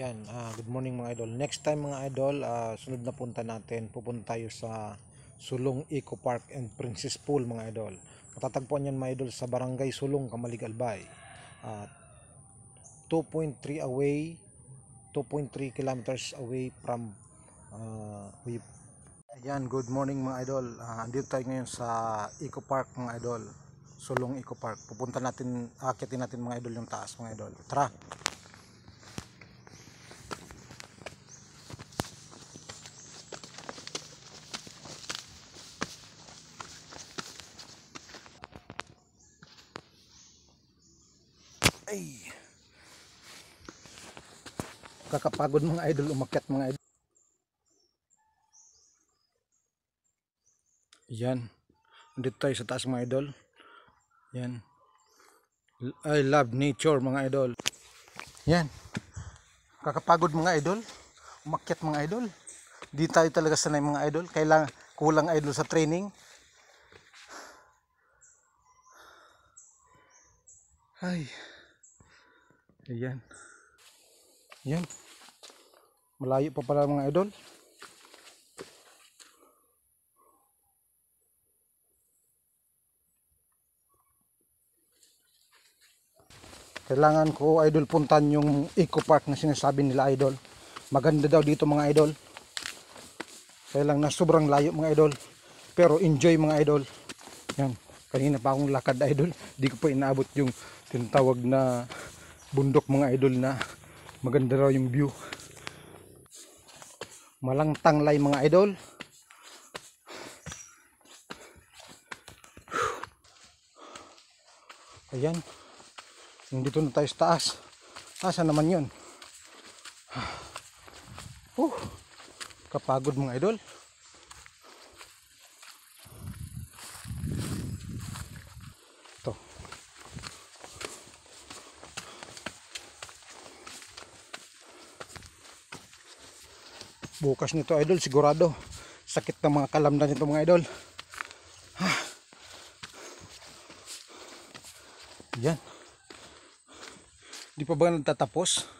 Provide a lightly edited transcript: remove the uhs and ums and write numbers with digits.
Yan, good morning mga idol. Next time mga idol, sunod na punta natin, pupunta tayo sa Sulong Eco Park and Princess Pool mga idol. Matatagpuan yan mga idol sa Barangay Sulong, Kamalig Albay. 2.3 away, 2.3 kilometers away from Huyop. Ayan, good morning mga idol. Andito tayo ngayon sa Eco Park mga idol. Sulong Eco Park. Pupunta natin, akitin natin mga idol yung taas mga idol. Tara! Ay, kakapagod mga idol umakyat mga idol. Yan, dito tayo sa taas mga idol. Yan, I love nature mga idol. Yan, kakapagod mga idol umakyat mga idol. Di tayo talaga sanay mga idol, kailangan kulang idol sa training. Ay, ayan, yan, malayo pa pala mga idol. Kailangan ko idol puntan yung Eco Park na sinasabi nila idol. Maganda daw dito mga idol. Kaya lang na sobrang layo mga idol. Pero enjoy mga idol. Yan, kanina pa akong lakad idol. Di ko pa inaabot yung tinatawag na bundok mga idol na maganda raw yung view. Malang tanglay mga idol. Ayan, nandito na tayo sa taas. Asa naman yun? Kapagod mga idol. Ito, bukas nito idol sigurado sakit ng mga kalamnan nito mga idol. Yan, di pa ba nagtatapos?